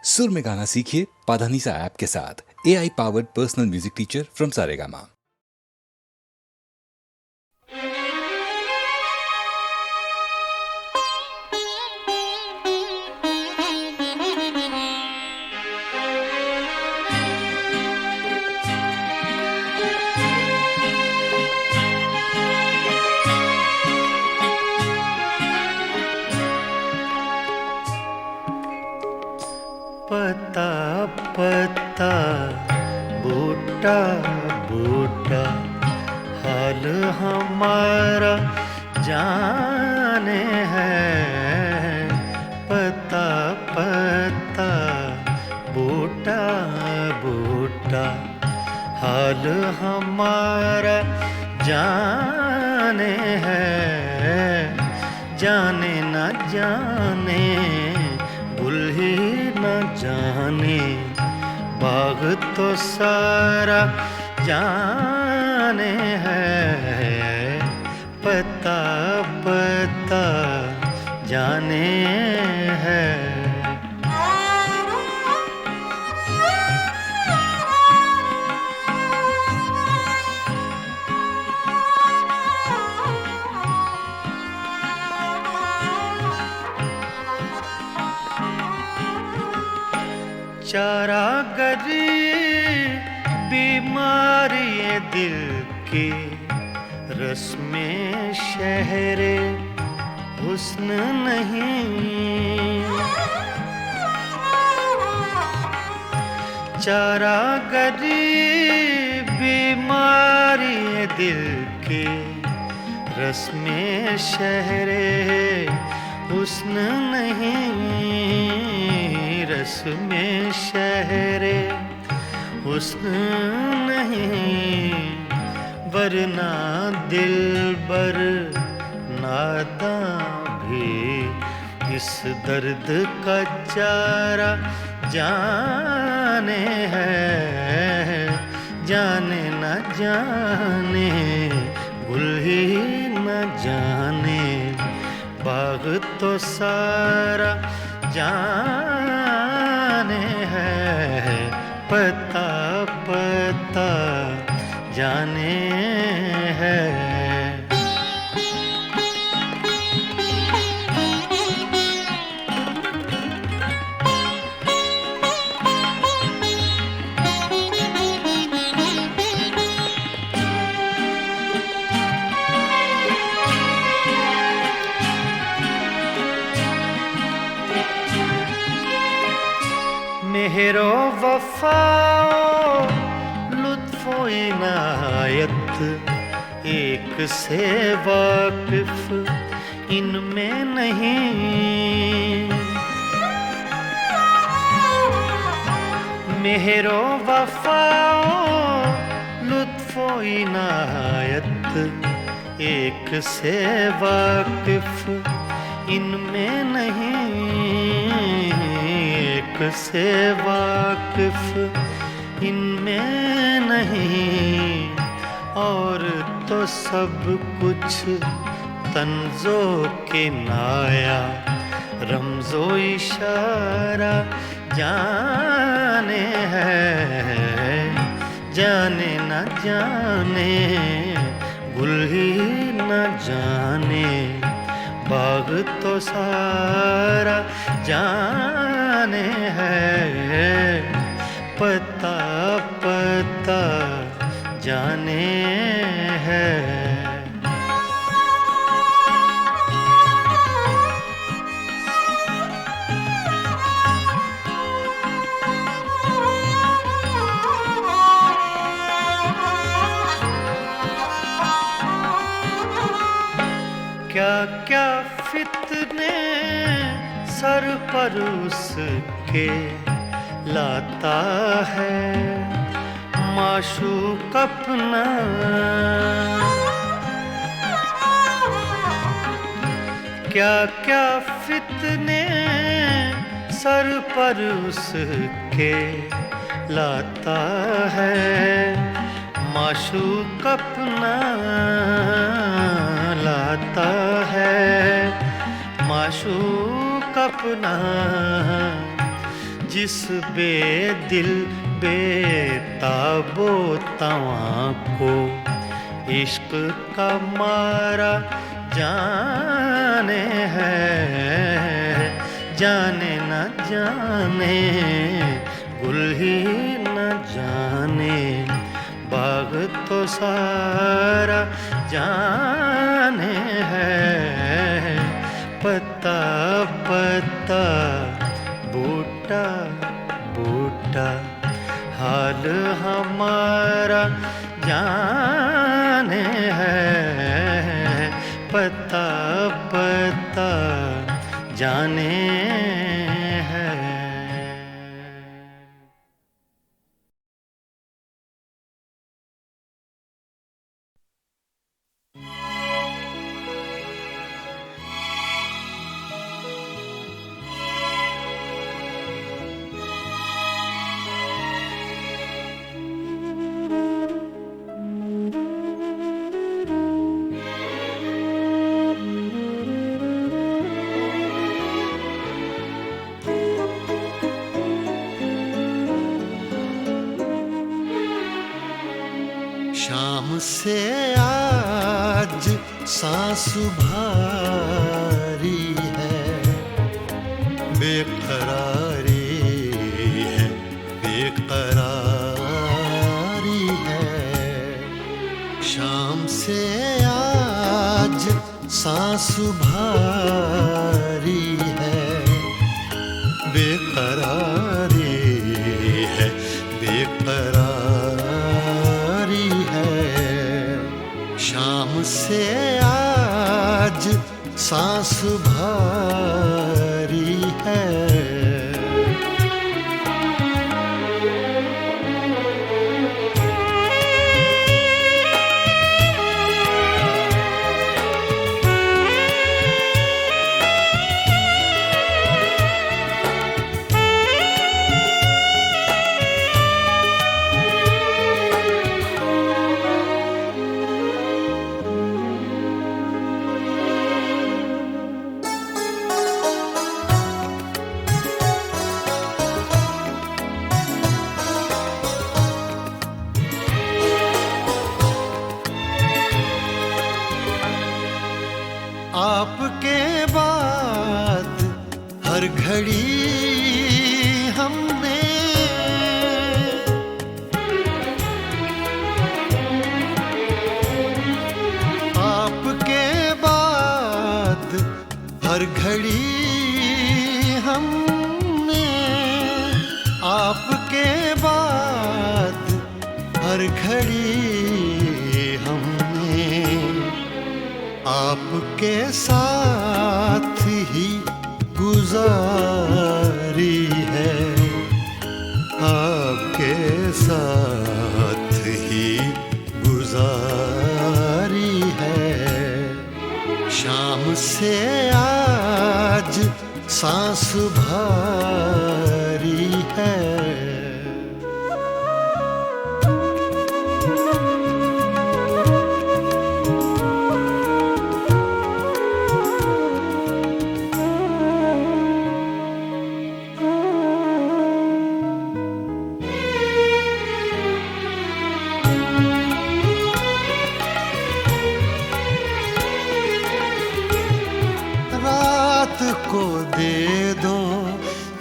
सुर में गाना सीखिए पाधानीसा ऐप के साथ। AI powered personal music teacher from Saregama. पता पता बूटा बूटा हाल हमारा जाने है। पता पता बूटा बूटा हाल हमारा जाने है। जाने न जाने गुल ही न जाने बाग तो सारा जाने है। पता पता जाने है। चारागरी बीमारी ये दिल की रस्में शहरे हुस्न नहीं। चारागरी बीमारी ये दिल की रस्में शहरे हुस्न नहीं। रस में शहरे हुस्न नहीं वरना दिलबर नादां भी इस दर्द का चारा जाने है। जाने न जाने गुल ही न जाने बाग तो सारा जाने है। पता पता जाने है। मेहरो वफाओ लुत्फो इनायत एक से वाकिफ इनमें नहीं। मेहरो वफाओ लुत्फो इनायत एक से वाकिफ इनमें नहीं। से वाकिफ इनमें नहीं और तो सब कुछ तंजो के नाया रमजो इशारा जाने है। जाने न जाने गुल ही न जाने बाग तो सारा जाने है। पता पता जाने है। क्या क्या फितने सर पर उसके लाता है माशूक अपना। क्या क्या फितने सर पर उसके लाता है माशूक अपना। लाता है माशूक अपना जिस बेदिल बेताबो तवां को इश्क का मारा जाने है, जाने न जाने गुल ही न जाने बाग तो सारा जाने है। पत्ता पत्ता बूटा बूटा हाल हमारा जाने है। पत्ता पत्ता जाने है। शाम से आज सांस भारी है, बेकरारी है, बेकरारी है। शाम से आज सांस भारी है, बेकरारी है, बेकरारी है। शाम से आज सांस भारी है। आपके बाद हर घड़ी हमने आपके बाद हर घड़ी हमने आपके बाद हर घड़ी हमने आपके साथ ही गुजारी है, आपके साथ ही गुजारी है। शाम से आज सांस भारी है। रात को दे दो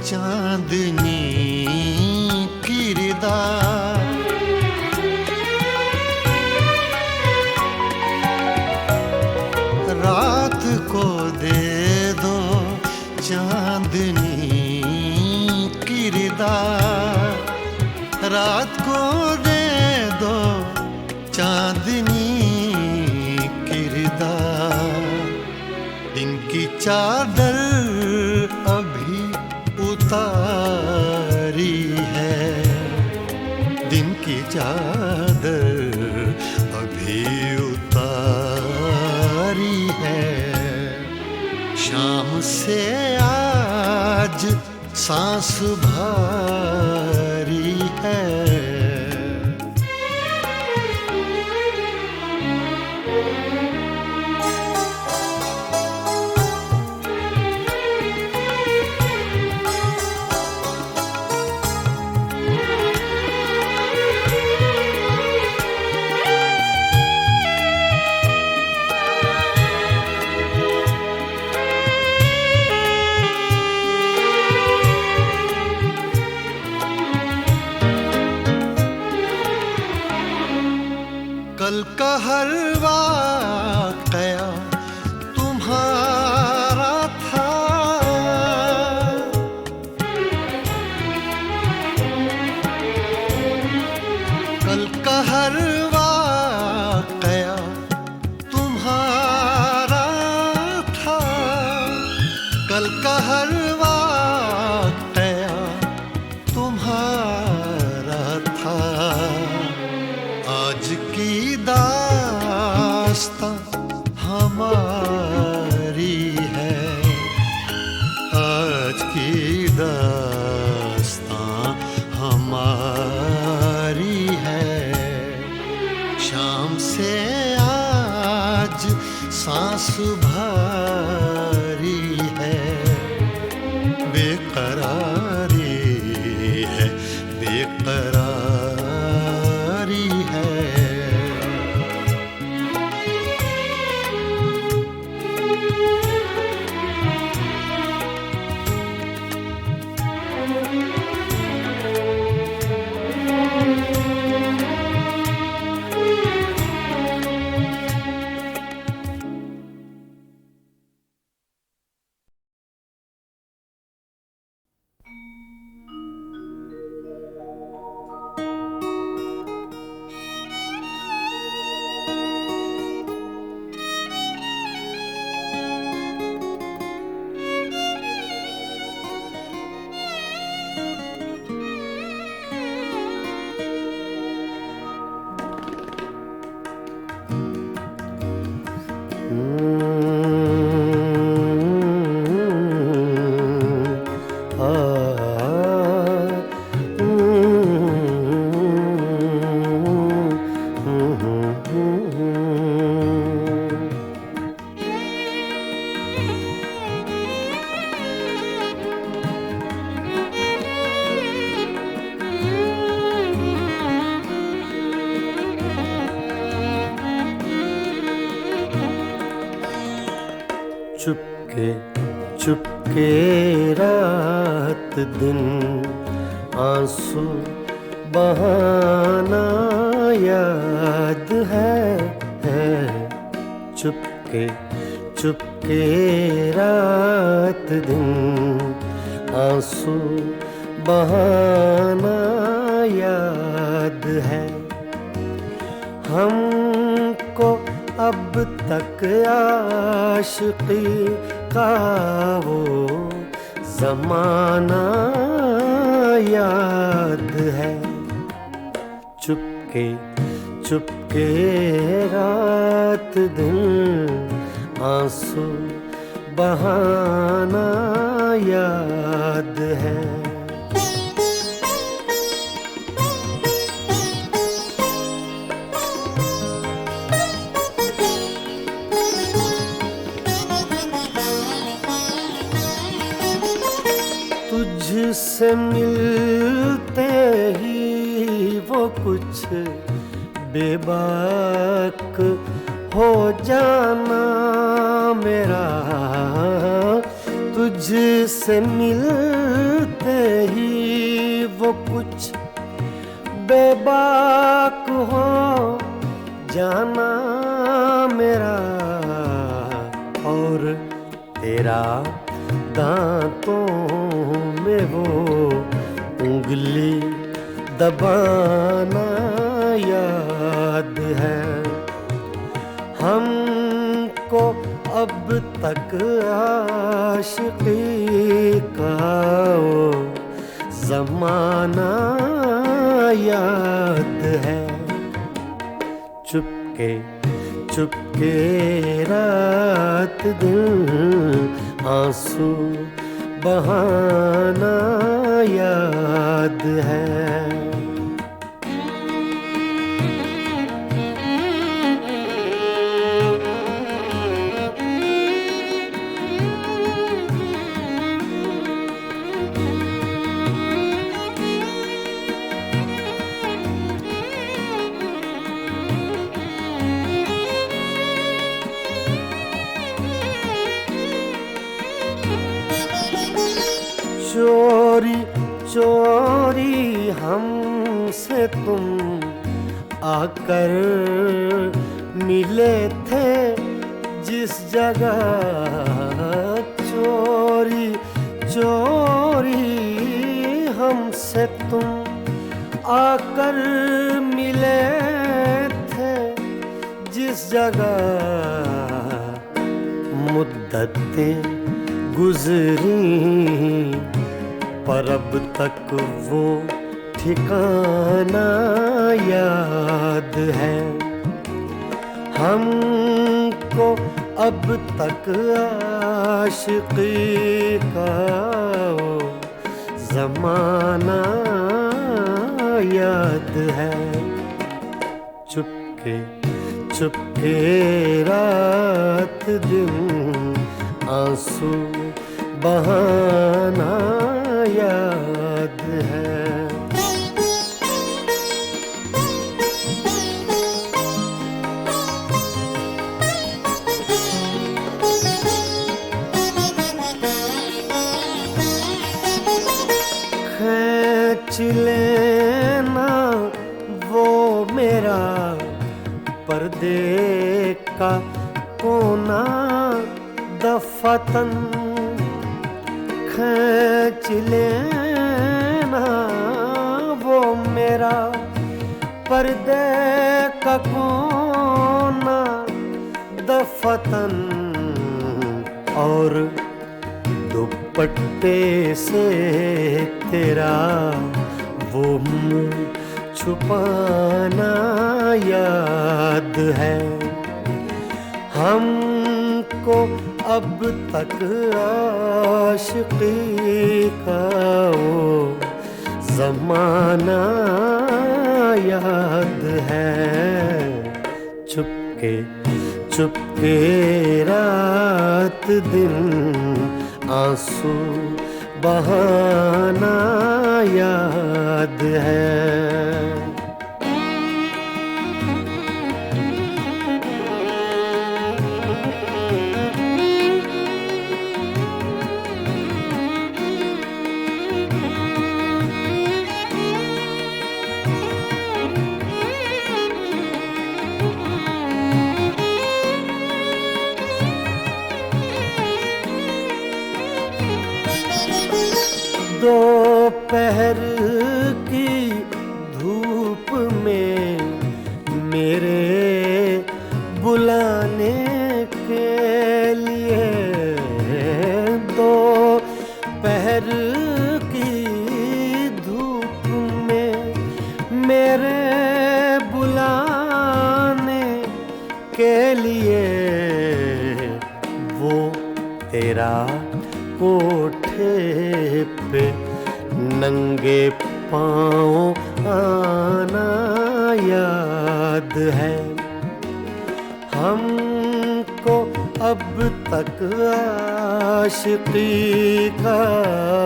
चांदनी किरदार, रात को दे दो चांदनी किरदार, रात को दे दो चांदनी किरदार। दिन की चादर अभी उतारी है, दिन की चादर अभी उतारी है। शाम से आज सांस भारी है। हर वाकया तुम्हारा था। कल का हर वाकया तुम्हारा था। कल का हर वाकया तुम्हारा था। आज की दास्तां हमारी है। आज की दास्तां हमारी है। शाम से आज सांस भारी है। बेकरारी है, बेकरारी है। चुपके चुपके रात दिन आंसू बहाना याद है। चुपके चुपके रात दिन आंसू बहाना याद है। हमको अब तक आशिकी का वो ज़माना याद है। चुपके चुपके रात दिन आंसू बहाना याद है। तुझसे मिलते ही वो कुछ बेबाक हो जाना मेरा। तुझसे मिलते ही वो कुछ बेबाक हो जाना मेरा। और तेरा दांतों में वो उंगली दबाना याद है। हमको अब तक आशिकी का वो ज़माना याद है। चुपके चुपके रात दिन आंसू बहाना याद है। चोरी चोरी हमसे तुम आकर मिले थे जिस जगह चोरी चोरी हमसे तुम आकर मिले थे जिस जगह मुद्दतें गुजरी पर अब तक वो ठिकाना याद है हमको अब तक आशिकी का वो ज़माना याद है चुपके चुपके रात दिन आंसू बहाना याद है खींच लेना वो मेरा पर्दे का कोना दफतन खींच लेना वो मेरा पर्दे का कोना दफतन और दुपट्टे से तेरा वो मुँह छुपाना याद है हमको अब तक आशिकी का वो ज़माना याद है चुपके चुपके रात दिन आंसू बहाना याद है दोपहर की धूप में मेरे बुलाने के लिए दोपहर की धूप में मेरे बुलाने के लिए वो तेरा कोठे पे नंगे पाँव आना याद है हमको अब तक आशिकी का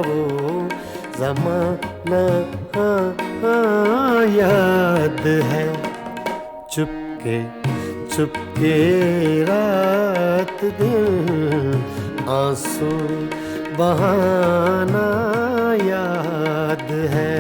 वो ज़माना याद है चुपके चुपके रात दिन आंसू बहाना याद है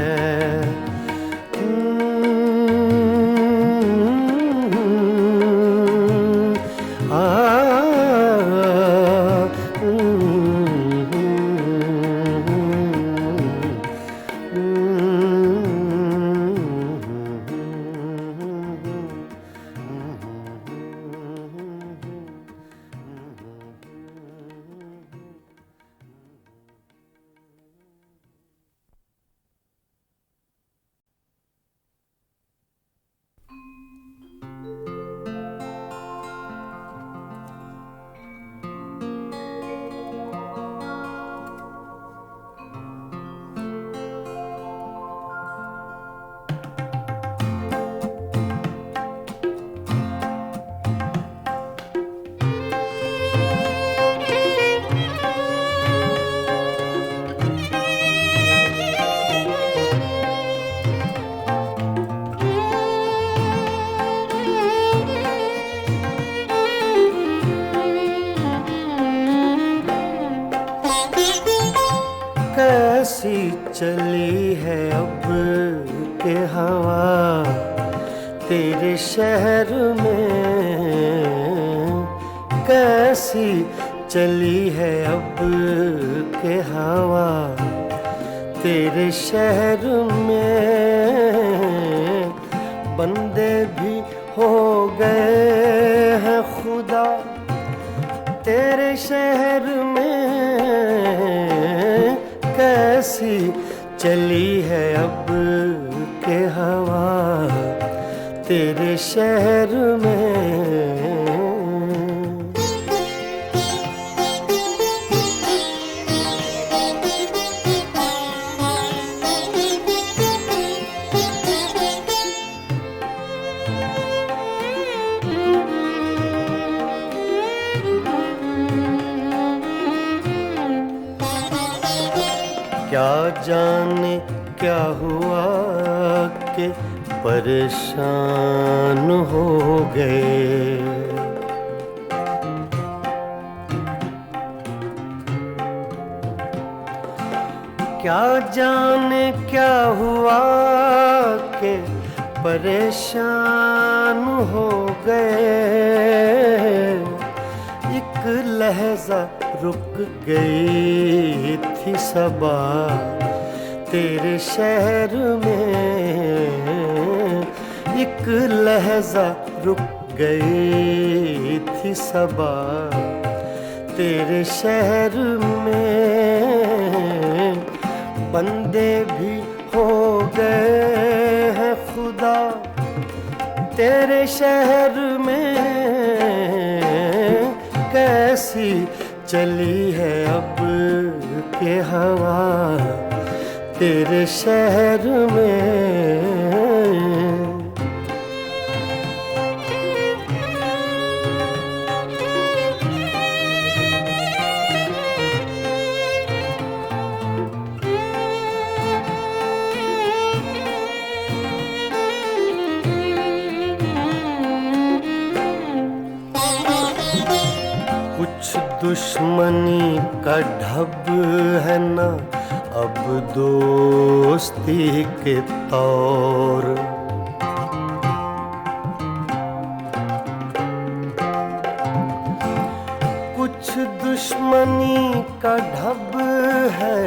कैसी चली है अब के हवा तेरे शहर में कैसी चली है अब के हवा तेरे शहर में, बंदे भी हो गए हैं खुदा तेरे शहर में। कैसी चली है अब के हवा तेरे शहर में। क्या जाने क्या हुआ कि परेशान हो गए, क्या जाने क्या हुआ कि परेशान हो गए। एक लहजा रुक गई थी सबा तेरे शहर में, एक लहजा रुक गई थी सबा तेरे शहर में। बंदे भी हो गए हैं खुदा तेरे शहर में। कैसी चली है अब के हवा तेरे शहर में। कुछ दुश्मनी का ढब है ना अब दोस्ती के तौर, कुछ दुश्मनी का ढब है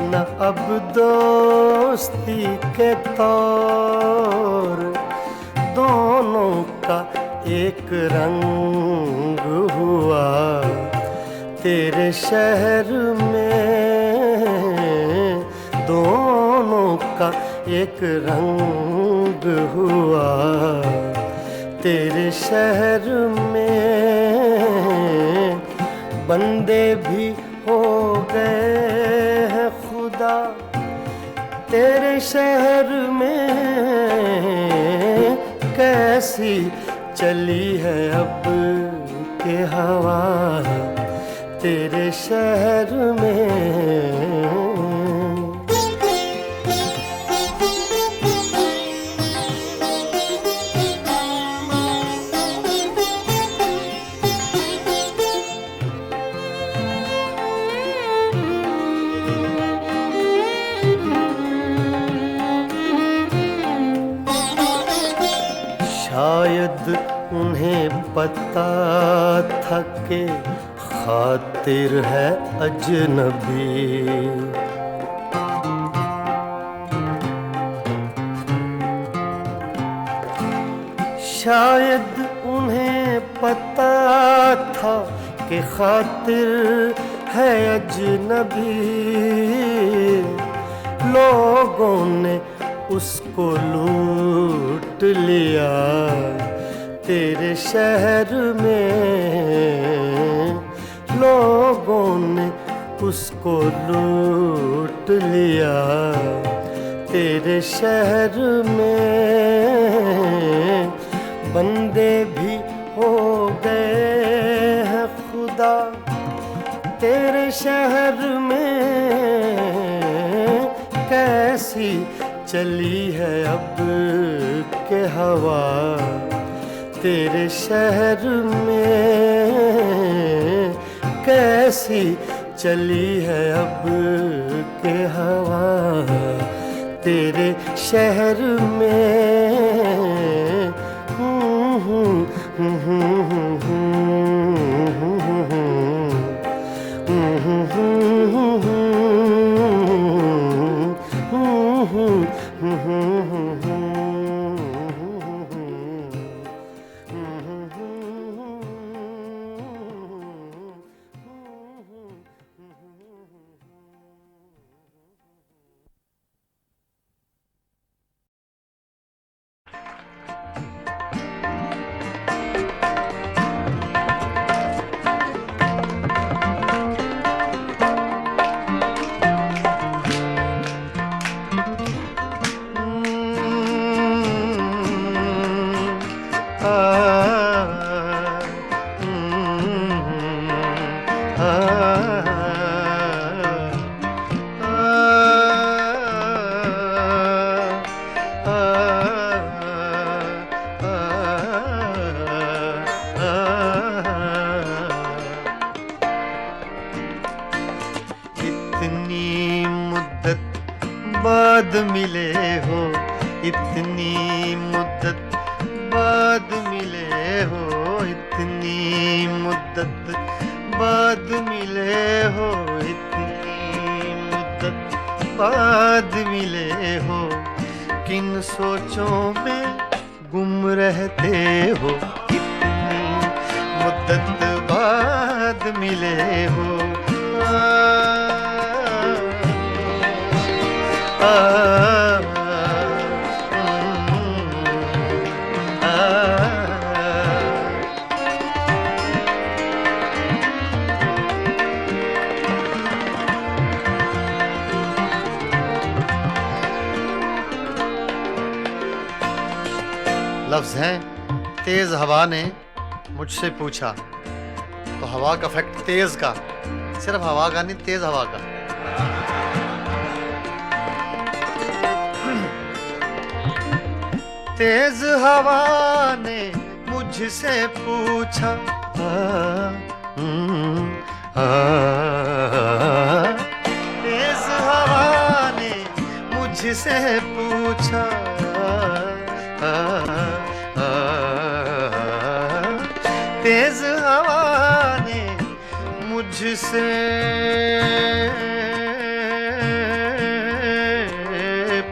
न अब दोस्ती के तौर। दोनों का एक रंग हुआ तेरे शहर में, दोनों का एक रंग हुआ तेरे शहर में। बंदे भी हो गए हैं खुदा तेरे शहर में। कैसी चली है अब के हवा तेरे शहर में। शायद उन्हें पता था कि खातिर है अजनबी, शायद उन्हें पता था कि खातिर है अजनबी। लोगों ने उसको लूट लिया तेरे शहर में, लोगों ने उसको लूट लिया तेरे शहर में। बंदे भी हो गए हैं खुदा तेरे शहर में। कैसी चली है अब के हवा तेरे शहर में। कैसी चली है अब के हवा तेरे शहर में। इतनी मुद्दत बाद मिले हो, इतनी मुद्दत बाद मिले हो, इतनी मुद्दत बाद मिले हो, इतनी मुद्दत बाद मिले हो। किन सोचों में गुम रहते हो, इतनी मुद्दत बाद मिले हो। लफ्ज हैं, तेज हवा ने मुझसे पूछा। तो हवा का फैक्ट तेज का, सिर्फ हवा का नहीं, तेज हवा का। तेज हवा ने मुझसे पूछा, तेज हवा ने मुझसे पूछा, तेज हवा ने मुझसे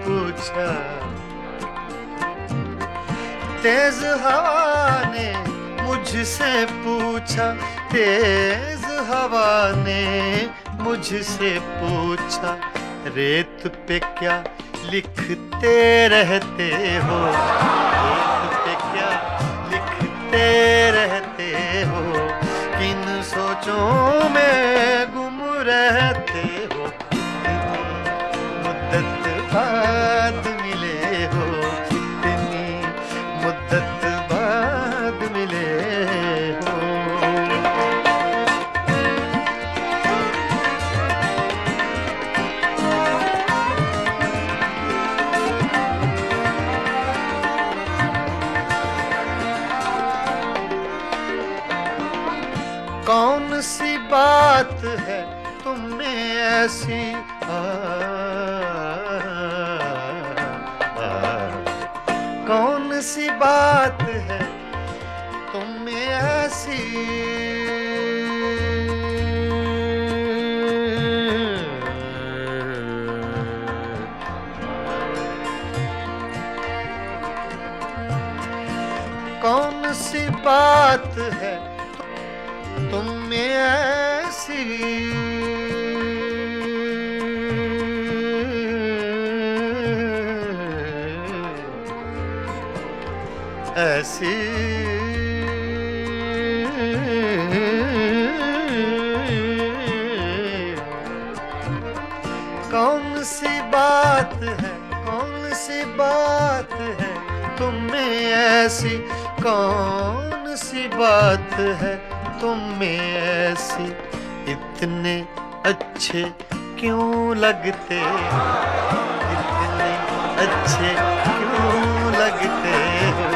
पूछा, तेज हवा ने मुझसे पूछा, तेज हवा ने मुझसे पूछा, रेत पे क्या लिखते रहते हो, रेत पे क्या लिखते रहते हो, किन सोचों में गुम रहते हो, मुद्दत बाद मिले हो, इतनी मुद्दत बाद मिले हो। कौन सी बात है तुम में ऐसी, कौन सी बात है तुम में ऐसी, कौन सी बात है तुम में ऐसी, ऐसी कौन सी बात है, कौन सी बात है तुम में ऐसी, कौन सी बात है तुम में ऐसी, इतने अच्छे क्यों लगते हो, इतने अच्छे क्यों लगते हो,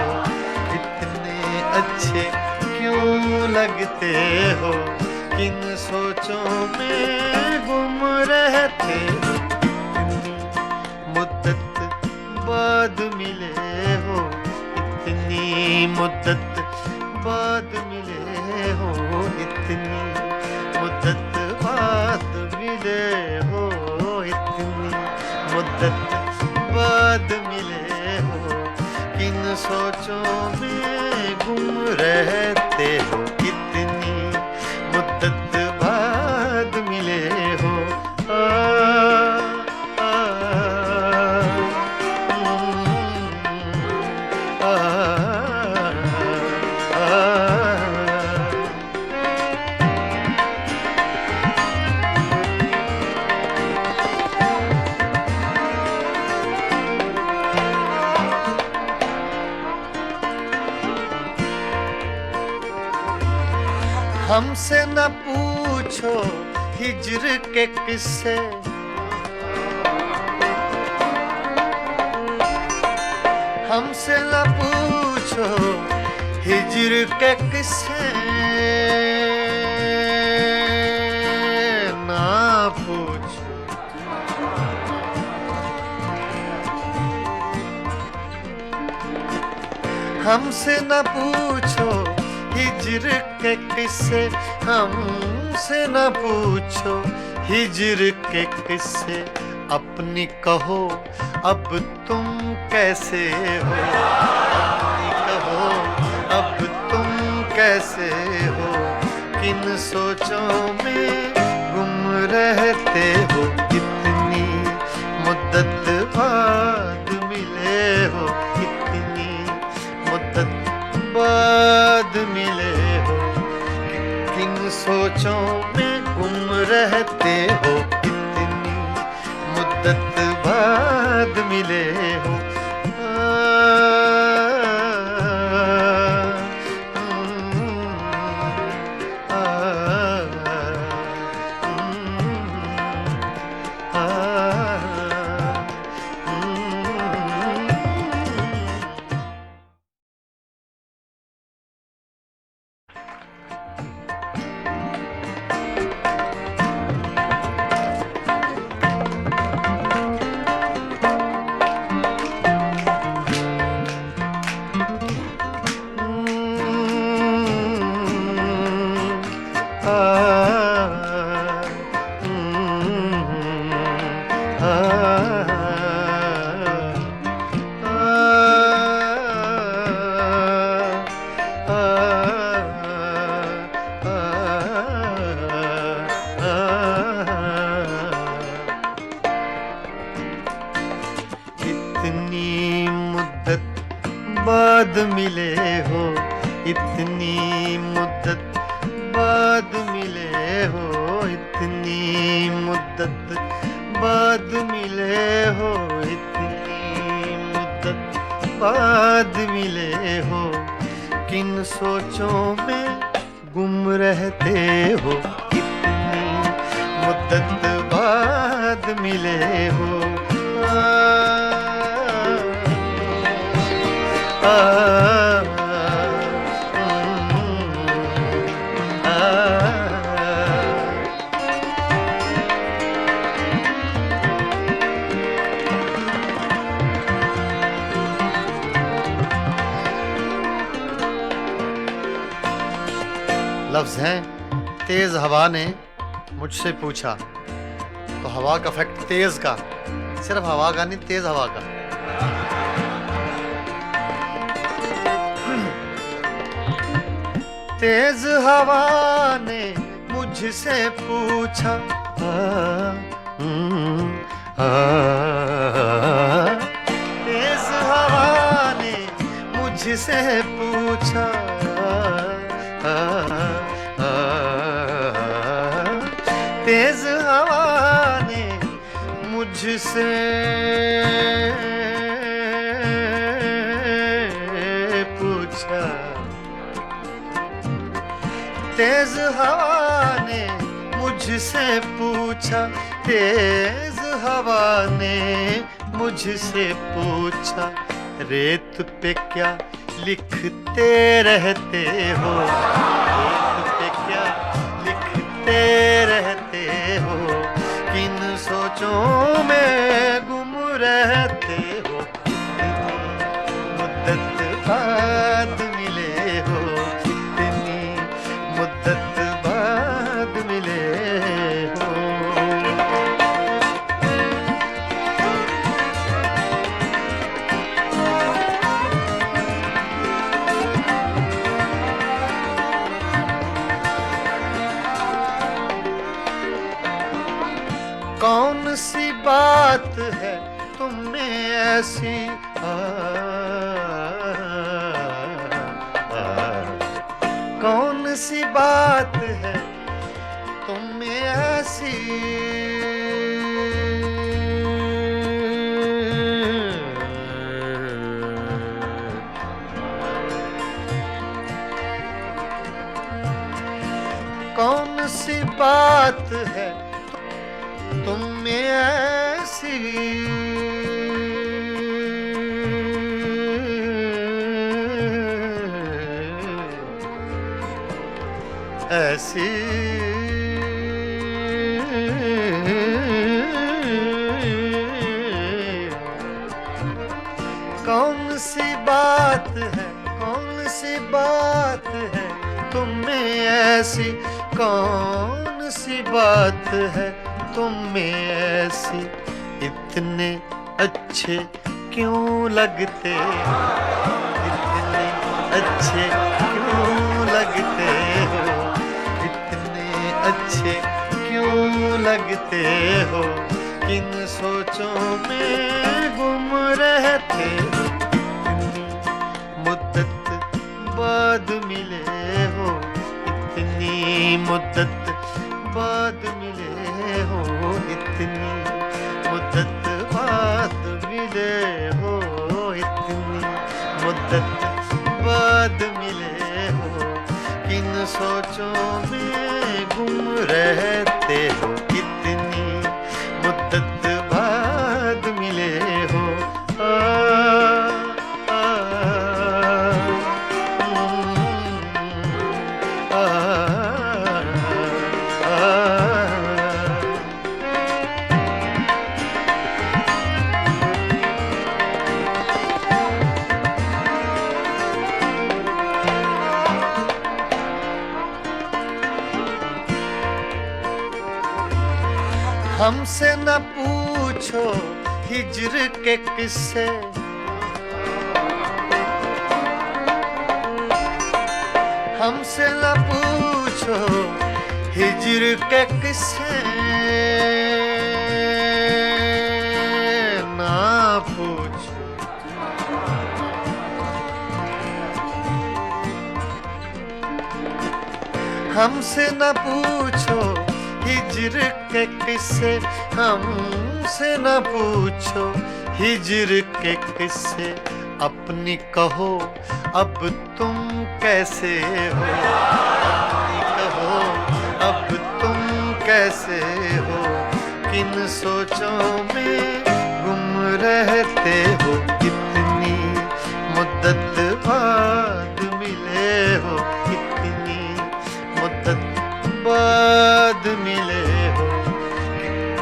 इतने अच्छे क्यों लगते हो, किन सोचों में गुम रहते हो, मुद्दत बाद मिले हो, इतनी मुद्दत बाद मिले हो, इतनी मुद्दत बाद मिले हो, इतनी मुद्दत बाद मिले हो, किन सोचों में गुम रहते हो, कितनी मुद्दत बाद मिले हो। हमसे न पूछो हिज्र के किस्से, हमसे न पूछो हिज्र के किस्से, ना पूछो। हमसे न पूछो हिज्र के किस्से, हमसे न पूछो हिज्र के किस्से। अपनी कहो अब तुम कैसे हो, अपनी कहो अब तुम कैसे हो, किन सोचों में गुम रहते हो, कितनी मुद्दत बाद मिले हो, कितनी मुद्दत बाद मिले हो, किन सोचों में गुम रहते हो, कितनी मुद्दत बाद मिले हो। इतनी मुद्दत बाद मिले हो, इतनी मुद्दत बाद मिले हो, इतनी मुद्दत बाद मिले हो, इतनी मुद्दत बाद मिले हो, किन सोचों में गुम रहते हो, कितनी मुद्दत बाद मिले हो। लफ्ज़ हैं तेज हवा ने मुझसे पूछा, तो हवा का फैक्ट तेज का, सिर्फ हवा का नहीं, तेज हवा का। तेज हवा ने मुझसे पूछा, तेज हवा ने मुझसे पूछा, तेज हवा ने मुझसे पूछा, तेज हवा ने मुझसे पूछा, तेज हवा ने मुझसे पूछा, रेत पे क्या लिखते रहते हो, रेत पे क्या लिखते रहते हो, किन सोचों में गुम रहते हो, मुद्दत बाद मिले हो, कितनी मुद्दत बाद मिले हो। ऐसी कौन सी बात है तुम में ऐसी कौन सी बात है तुम में ऐसी ऐसी कौन सी बात है कौन सी बात है तुम में ऐसी कौन सी बात है तुम में ऐसी इतने अच्छे क्यों लगते इतने अच्छे क्यों लगते हो इतने अच्छे क्यों लगते हो किन सोचों में गुम रहते हो इतनी मुद्दत बाद मिले हो इतनी मुद्दत बाद मिले हो इतनी मुद्दत बाद मिले हो इतनी मुद्दत बाद मिले हो किन सोचों में गुम रहते हो इतनी मुद्दत बाद मिले हो हमसे न पूछो हिज्र के किस्से हमसे न पूछो हिज्र के किस्से ना पूछो हमसे न पूछो हिज्र के किस्से हमसे न पूछो हिज्र के किस्से अपनी कहो अब तुम कैसे हो अपनी कहो अब तुम कैसे हो किन सोचों में गुम रहते हो इतनी मुद्दत बाद मिले हो इतनी मुद्दत बाद मिले हो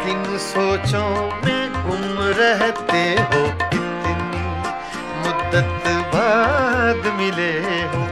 किन सोचों में गुम रहते हो इतनी मुद्दत बाद मिले हो